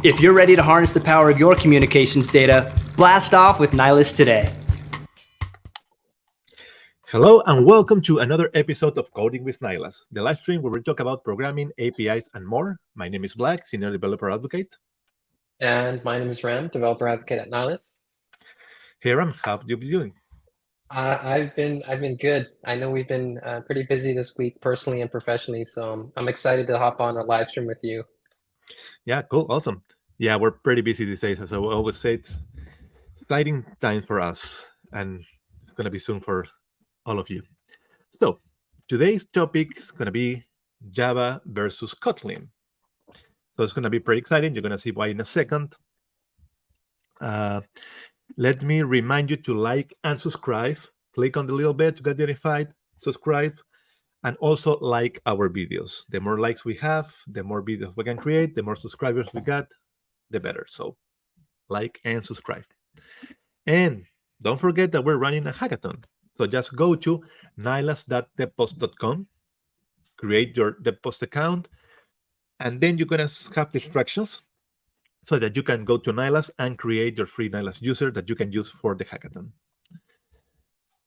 If you're ready to harness the power of your communications data, blast off with Nylas today. Hello and welcome to another episode of Coding with Nylas, the live stream where we talk about programming, APIs, and more. My name is Blag, Senior Developer Advocate. And my name is Ram, Developer Advocate at Nylas. Hey Ram, how have you been doing? I've been good. I know we've been pretty busy this week, personally and professionally, so I'm excited to hop on a live stream with you. Yeah, cool, awesome. Yeah, we're pretty busy these days, as I always say, it's exciting times for us, and it's going to be soon for all of you. So, today's topic is going to be Java versus Kotlin. So it's going to be pretty exciting. You're going to see why in a second. Let me remind you to like and subscribe. Click on the little bell to get notified, subscribe, and also like our videos. The more likes we have, the more videos we can create, the more subscribers we got, the better. So like and subscribe. And don't forget that we're running a hackathon. So just go to nylas.devpost.com, create your devpost account, and then you're going to have instructions so that you can go to Nylas and create your free Nylas user that you can use for the hackathon.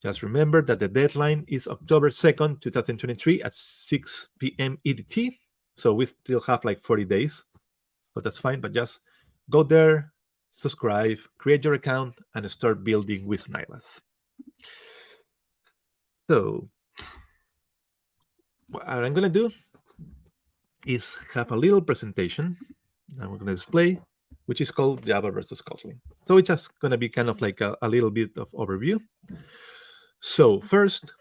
Just remember that the deadline is October 2nd, 2023 at 6 p.m. EDT. So we still have like 40 days, but that's fine. But just go there, subscribe, create your account, and start building with Nylas. So what I'm going to do is have a little presentation that we're going to display, which is called Java versus Kotlin. So it's just going to be kind of like a little bit of overview. So first,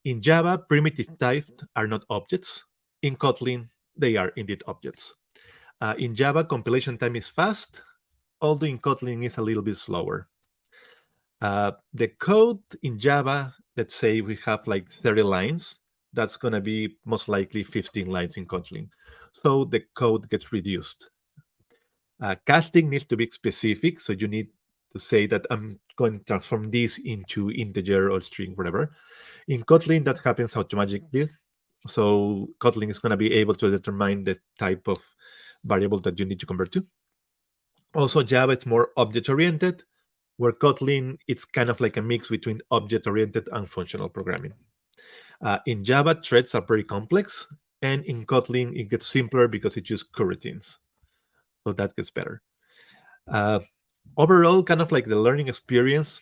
in Java, primitive types are not objects. In Kotlin, they are indeed objects. In Java, compilation time is fast, although in Kotlin is a little bit slower. The code in Java, let's say we have like 30 lines, that's going to be most likely 15 lines in Kotlin. So the code gets reduced. Casting needs to be specific, so you need to say that I'm going to transform this into integer or string, whatever. In Kotlin, that happens automatically. So Kotlin is going to be able to determine the type of variable that you need to convert to. Also, Java is more object-oriented, where Kotlin, it's kind of like a mix between object-oriented and functional programming. In Java, threads are very complex, and in Kotlin, it gets simpler because it uses coroutines. So that gets better. Overall, kind of like the learning experience,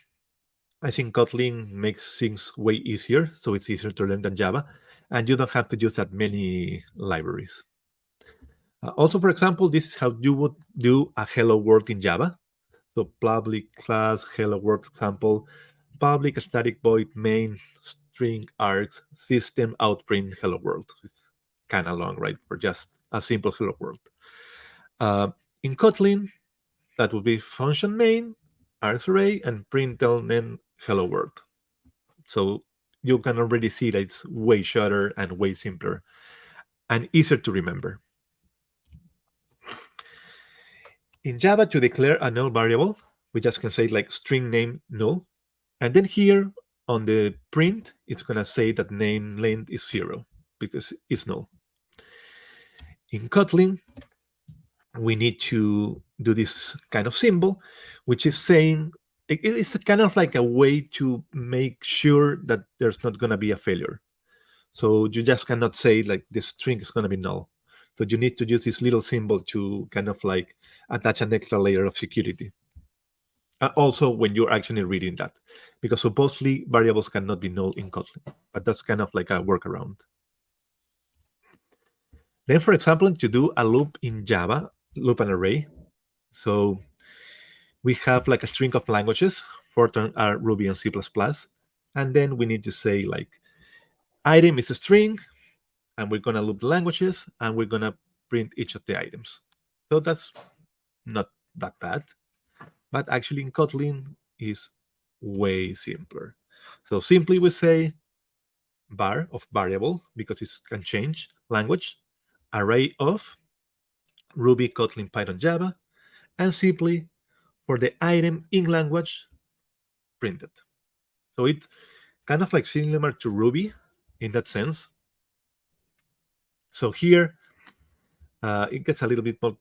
I think Kotlin makes things way easier. So it's easier to learn than Java. And you don't have to use that many libraries. Also, for example, this is how you would do a hello world in Java. So public class, hello world example, public static void main string args system outprint hello world. It's kind of long, right? For just a simple hello world. In Kotlin, that would be function main, args array, and println hello world. So you can already see that it's way shorter and way simpler and easier to remember. In Java, to declare a null variable, we just can say like string name null. And then here on the print, it's going to say that name length is 0 because it's null. In Kotlin, we need to do this kind of symbol, which is saying it's kind of like a way to make sure that there's not going to be a failure. So you just cannot say like the string is going to be null. So you need to use this little symbol to kind of like attach an extra layer of security. Also, when you're actually reading that, because supposedly variables cannot be null in Kotlin, but that's kind of like a workaround. Then, for example, to do a loop in Java, loop an array. So we have like a string of languages, Fortran are Ruby and C++, and then we need to say like item is a string, and we're going to loop the languages, and we're going to print each of the items. So that's not that bad, but actually in Kotlin is way simpler. So simply we say var of variable, because it can change, language, array of Ruby, Kotlin, Python, Java, and simply for the item in language, printed. So it's kind of like similar to Ruby in that sense. So here, it gets a little bit more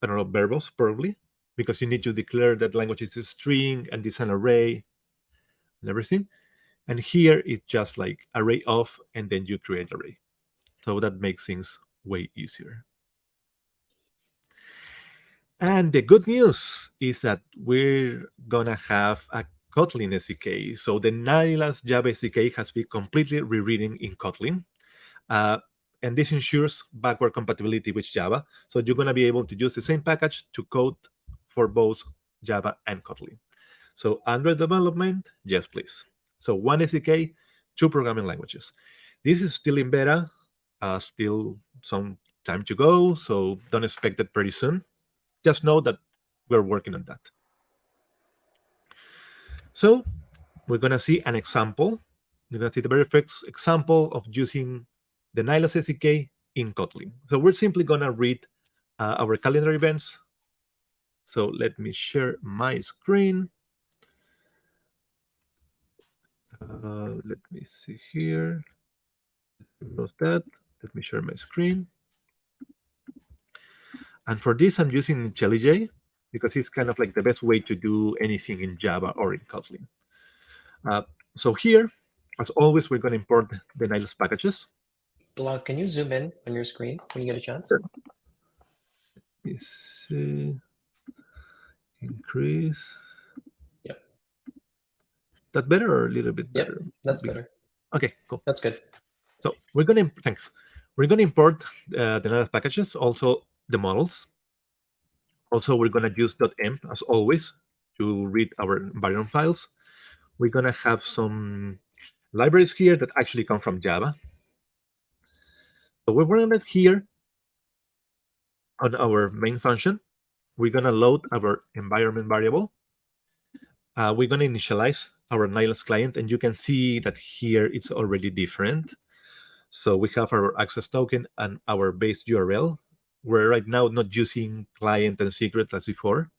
I don't know, verbose probably, because you need to declare that language is a string and it's an array and everything. And here it's just like array of, and then you create array. So that makes things way easier. And the good news is that we're gonna have a Kotlin SDK. So the Nylas Java SDK has been completely rewritten in Kotlin. And this ensures backward compatibility with Java. So you're gonna be able to use the same package to code for both Java and Kotlin. So under development, yes, please. So one SDK, two programming languages. This is still in beta, still some time to go, so don't expect it pretty soon. Just know that we're working on that. So we're gonna see an example. You're gonna see the very first example of using the Nylas SDK in Kotlin. So we're simply gonna read our calendar events. So let me share my screen. Let me see here. Of that, let me share my screen. And for this, I'm using IntelliJ because it's kind of like the best way to do anything in Java or in Kotlin. So here, as always, we're going to import the Nylas packages. Blag, can you zoom in on your screen when you get a chance? Sure. Is increase. Yep. That better or a little bit Yep, better? that's better. Okay, cool. That's good. So we're going to thanks. We're going to import the Nylas packages, also the models. Also, we're going to use .env as always to read our environment files. We're going to have some libraries here that actually come from Java. So we're going to here on our main function, we're going to load our environment variable. We're going to initialize our Nylas client, and you can see that here it's already different. So we have our access token and our base URL. We're right now not using client and secret as before.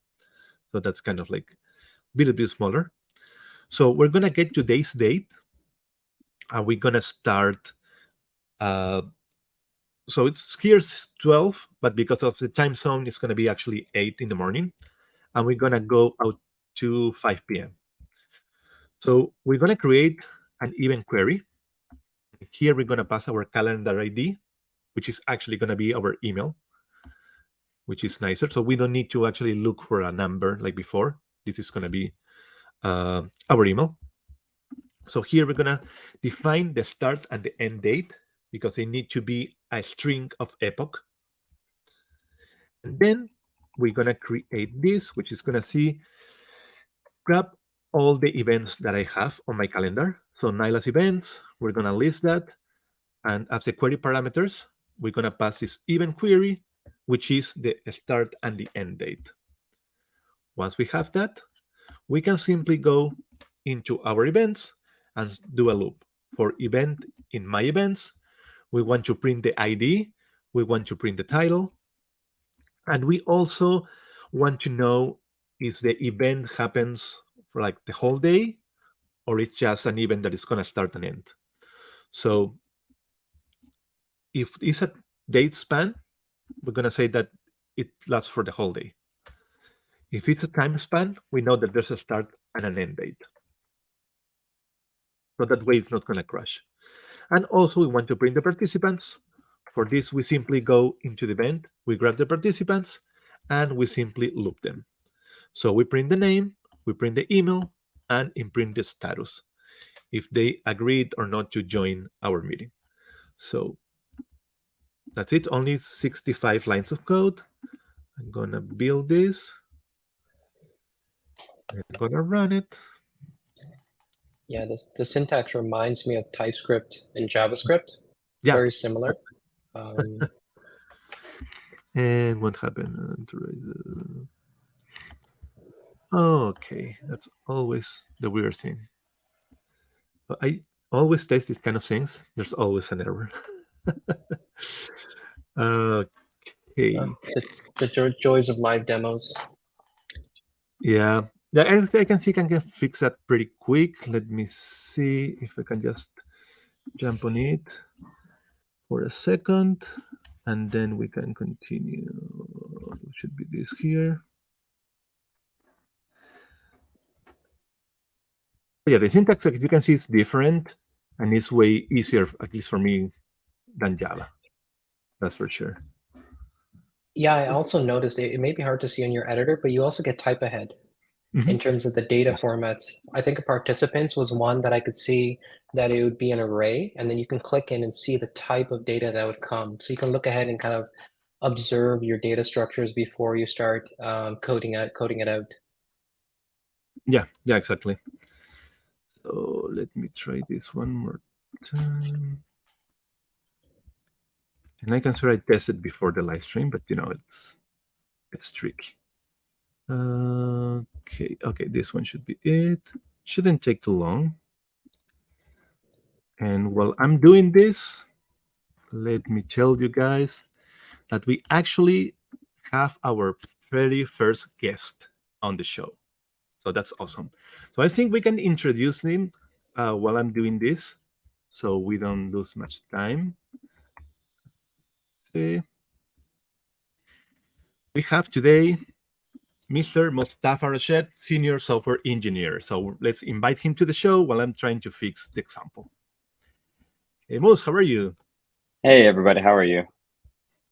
So that's kind of like a little bit smaller. So we're going to get today's date. And we're going to start. So it's here's 12, but because of the time zone, it's going to be actually 8 in the morning. And we're going to go out to 5 p.m. So we're going to create an event query. Here we're going to pass our calendar ID, which is actually going to be our email, which is nicer. So we don't need to actually look for a number like before. This is going to be our email. So here we're going to define the start and the end date because they need to be a string of epoch. And then we're going to create this, which is going to see, grab all the events that I have on my calendar. So Nylas events, we're going to list that. And as the query parameters, we're going to pass this event query, which is the start and the end date. Once we have that, we can simply go into our events and do a loop. For event in my events, we want to print the ID, we want to print the title, and we also want to know if the event happens for like the whole day or it's just an event that is going to start and end. So if it's a date span, we're going to say that it lasts for the whole day. If it's a time span, we know that there's a start and an end date. So that way it's not going to crash. And also we want to print the participants. For this, we simply go into the event, we grab the participants, and we simply loop them. So we print the name, we print the email, and imprint the status, if they agreed or not to join our meeting. So that's it, only 65 lines of code. I'm gonna build this. I'm gonna run it. Yeah, the syntax reminds me of TypeScript and JavaScript. Yeah. Very similar. And what happened? Okay, that's always the weird thing. I always test these kind of things. There's always an error. Okay. The joys of live demos. Yeah. I can see I can fix that pretty quick. Let me see if I can just jump on it for a second, and then we can continue should be this here. Yeah, the syntax, as you can see, is different, and it's way easier, at least for me, than Java. That's for sure. Yeah, I also noticed it may be hard to see on your editor, but you also get type ahead in terms of the data formats. I think participants was one that I could see that it would be an array, and then you can click in and see the type of data that would come. So you can look ahead and kind of observe your data structures before you start coding it out. Yeah, exactly. So let me try this one more time. And I can sort of test it before the live stream, but it's tricky. Okay, this one should be it. Shouldn't take too long. And while I'm doing this, let me tell you guys that we actually have our very first guest on the show. So that's awesome. So I think we can introduce him while I'm doing this, so we don't lose much time. See. We have today Mr. Mostafa Rashid, Senior Software Engineer. So let's invite him to the show while I'm trying to fix the example. Hey, Mus, how are you? Hey, everybody. How are you?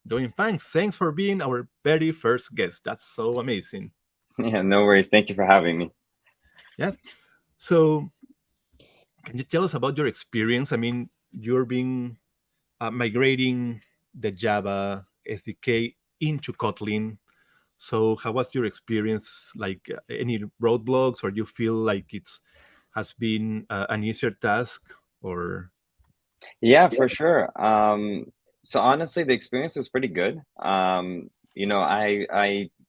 Doing fine. Thanks for being our very first guest. That's so amazing. Yeah, no worries. Thank you for having me. Yeah. So can you tell us about your experience? I mean, you're being migrating the Java SDK into Kotlin. So how was your experience? Like any roadblocks, or you feel like has been an easier task, or? Yeah, for sure. So honestly, the experience was pretty good. I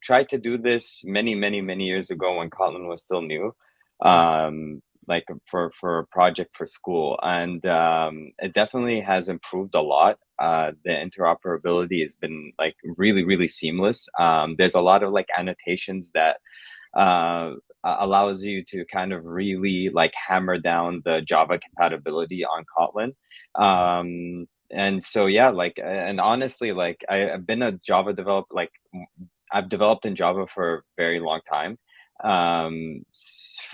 tried to do this many years ago when Kotlin was still new, like for a project for school, and it definitely has improved a lot. The interoperability has been like really seamless. There's a lot of like annotations that allows you to kind of really like hammer down the Java compatibility on Kotlin. And so, yeah, like, and honestly, like I've been a Java developer, like I've developed in Java for a very long time,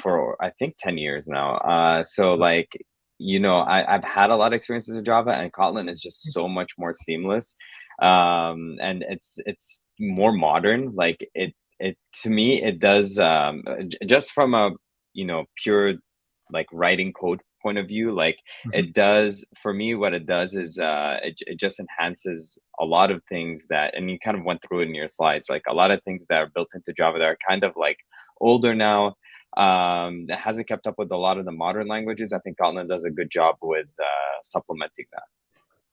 for I think 10 years now. So like, I've had a lot of experiences with Java, and Kotlin is just so much more seamless. And it's more modern. Like it to me, it does, just from a pure like writing code point of view, like it does for me. What it does is it just enhances a lot of things that, and you kind of went through it in your slides, like a lot of things that are built into Java that are kind of like older now. It hasn't kept up with a lot of the modern languages. I think Kotlin does a good job with supplementing that.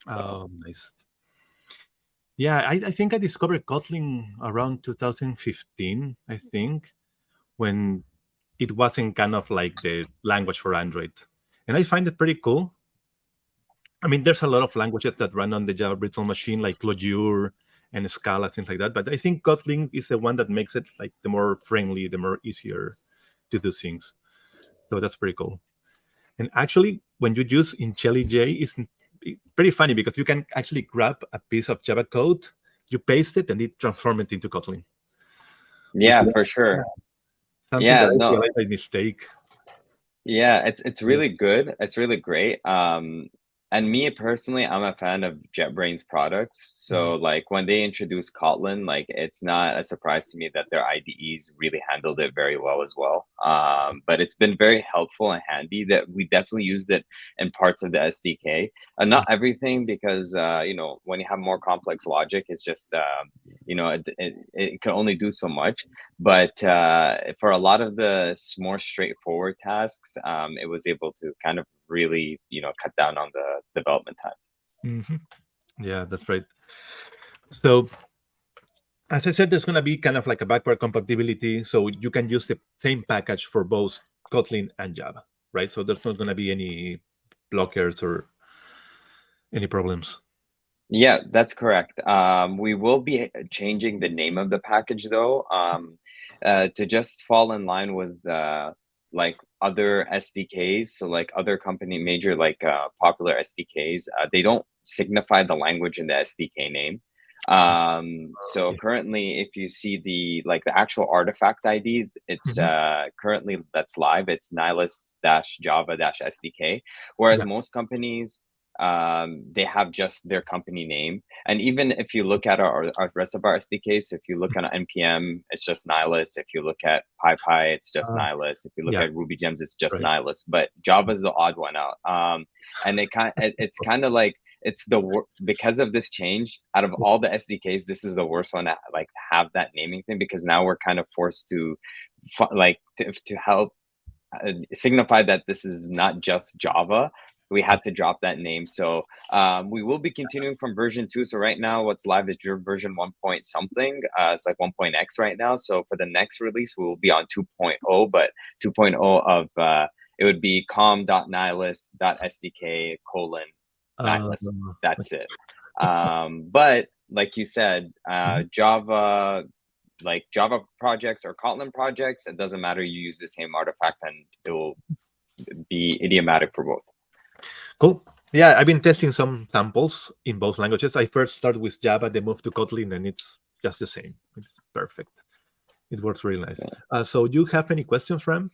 So. Oh, nice. Yeah, I think I discovered Kotlin around 2015, I think, when it wasn't kind of like the language for Android. And I find it pretty cool. I mean, there's a lot of languages that run on the Java virtual machine, like Clojure and Scala, things like that. But I think Kotlin is the one that makes it like the more friendly, the more easier to do things. So that's pretty cool. And actually, when you use IntelliJ, it's pretty funny because you can actually grab a piece of Java code, you paste it, and it transforms it into Kotlin. Yeah, for sure. Something that I realized by mistake. Yeah, it's really good. It's really great. And me personally, I'm a fan of JetBrains products. So like when they introduced Kotlin, like it's not a surprise to me that their IDEs really handled it very well as well. But it's been very helpful and handy that we definitely used it in parts of the SDK. Not everything, because when you have more complex logic, it's just it can only do so much. But for a lot of the more straightforward tasks, it was able to kind of really cut down on the development time. Yeah, that's right. So as I said, there's going to be kind of like a backward compatibility, so you can use the same package for both Kotlin and Java, right? So there's not going to be any blockers or any problems. Yeah, that's correct. We will be changing the name of the package though, to just fall in line with like other SDKs. So like other major like popular SDKs, they don't signify the language in the SDK name. So currently, if you see the actual artifact ID, it's currently that's live. It's Nylas-Java-SDK. Whereas most companies, they have just their company name. And even if you look at our rest of our SDKs, if you look on npm, it's just Nylas. If you look at PyPy, it's just Nylas. If you look at Ruby Gems, it's just Nylas. But Java's the odd one out. And it's kind of like, because of this change, out of all the SDKs, this is the worst one to have that naming thing, because now we're kind of forced to help signify that this is not just Java. We had to drop that name. So we will be continuing from version 2. So right now what's live is version 1 point something. It's like 1.x right now. So for the next release, we will be on 2.0, but 2.0 of it would be com.nihilus.sdk : Nylas. That's it. But like you said, Java projects or Kotlin projects, it doesn't matter. You use the same artifact and it will be idiomatic for both. Cool. Yeah, I've been testing some samples in both languages. I first started with Java, then moved to Kotlin, and it's just the same. It's perfect. It works really nice. So you have any questions, Ram?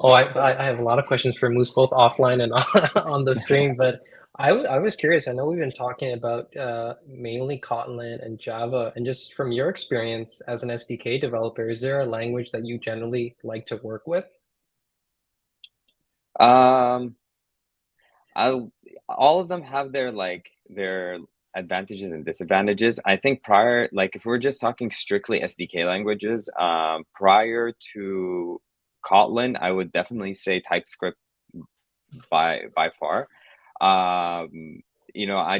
Oh, I have a lot of questions for Moose, both offline and on the stream. But I was curious. I know we've been talking about mainly Kotlin and Java, and just from your experience as an SDK developer, is there a language that you generally like to work with? All of them have their advantages and disadvantages. I think if we're just talking strictly SDK languages, prior to Kotlin, I would definitely say TypeScript by far. I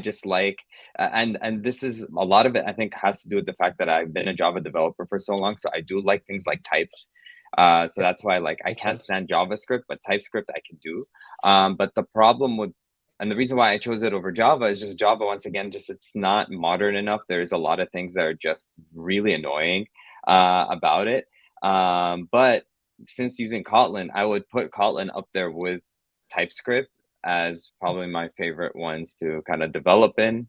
just and this is a lot of it, I think, has to do with the fact that I've been a Java developer for so long. So I do like things like types. So that's why I can't stand JavaScript, but TypeScript I can do. But the problem and the reason why I chose it over Java is just Java, once again, it's not modern enough. There's a lot of things that are just really annoying about it. But since using Kotlin, I would put Kotlin up there with TypeScript as probably my favorite ones to kind of develop in.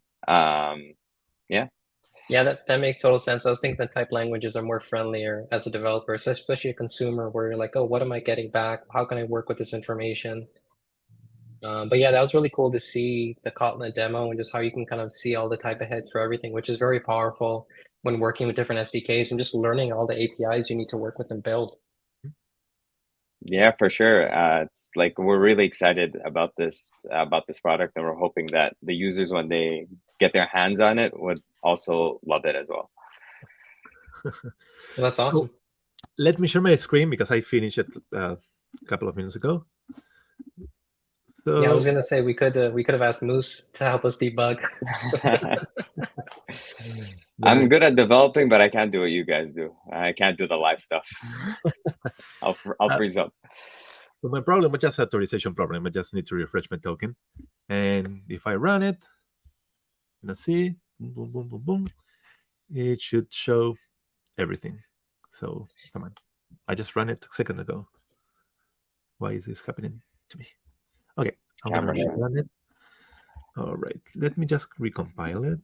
Yeah, that makes total sense. I was thinking the type languages are more friendlier as a developer, especially a consumer, where you're like, oh, what am I getting back? How can I work with this information? But yeah, that was really cool to see the Kotlin demo and just how you can kind of see all the type of heads for everything, which is very powerful when working with different SDKs and just learning all the APIs you need to work with and build. Yeah, for sure. It's we're really excited about this product, and we're hoping that the users, when they get their hands on it, would also love it as well. Well, that's awesome. So, let me share my screen because I finished it a couple of minutes ago. So, yeah, I was gonna say we could have asked Moose to help us debug. I'm good at developing, but I can't do what you guys do. I can't do the live stuff. I'll freeze up. So my problem was just authorization problem. I just need to refresh my token, and if I run it, let's see, boom, boom, boom, boom, it should show everything. So come on, I just ran it a second ago. Why is this happening to me? Okay, I'm gonna rerun it. All right, let me just recompile it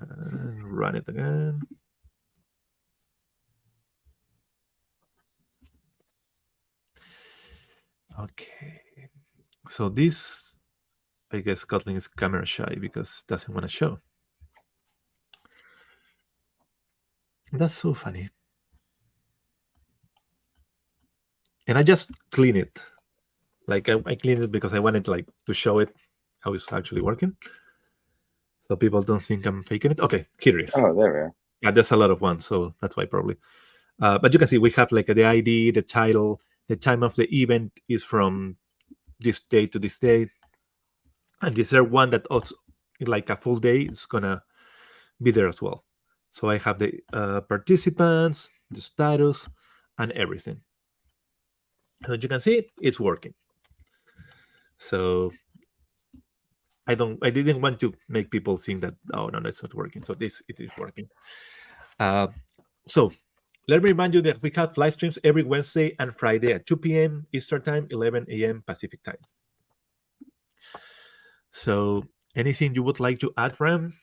and run it again. Okay, so this, I guess Kotlin is camera shy because it doesn't want to show. That's so funny. And I just clean it. I clean it because I wanted to show it how it's actually working, so people don't think I'm faking it. Okay, here it is. Oh, there we are. Yeah, there's a lot of ones, so that's why probably. But you can see we have the ID, the title, the time of the event is from this date to this date, and is there one that also a full day is gonna be there as well. So I have the participants, the status, and everything. So you can see it's working. So I didn't want to make people think that, oh no, it's not working. So it is working. So let me remind you that we have live streams every Wednesday and Friday at 2 p.m. Eastern Time, 11 a.m. Pacific Time. So anything you would like to add, Ram?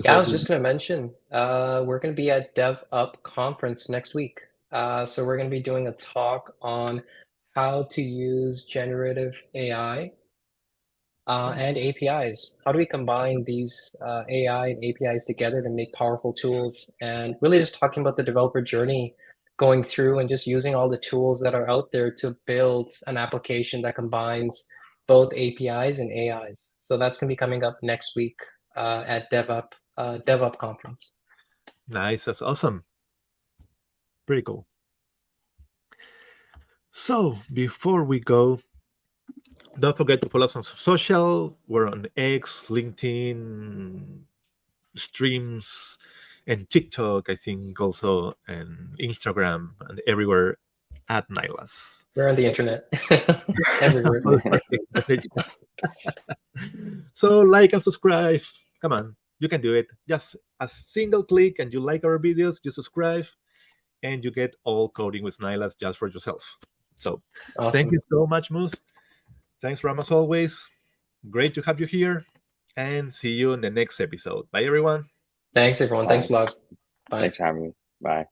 Yeah, I was just going to mention, we're going to be at DevUp conference next week. So we're going to be doing a talk on how to use generative AI and APIs. How do we combine these AI and APIs together to make powerful tools? And really just talking about the developer journey, going through and just using all the tools that are out there to build an application that combines both APIs and AIs. So that's going to be coming up next week at DevUp conference. Nice. That's awesome. Pretty cool. So before we go, don't forget to follow us on social. We're on X, LinkedIn, streams, and TikTok, I think also, and Instagram, and everywhere at Nylas. We're on the internet everywhere. So like and subscribe. Come on, you can do it. Just a single click and you like our videos, you subscribe, and you get all coding with Nylas just for yourself. So Awesome. Thank you so much, Moose. Thanks, Ram, as always. Great to have you here, and see you in the next episode. Bye, everyone. Thanks, everyone. Thanks, Blag. Bye. Thanks for having me. Bye.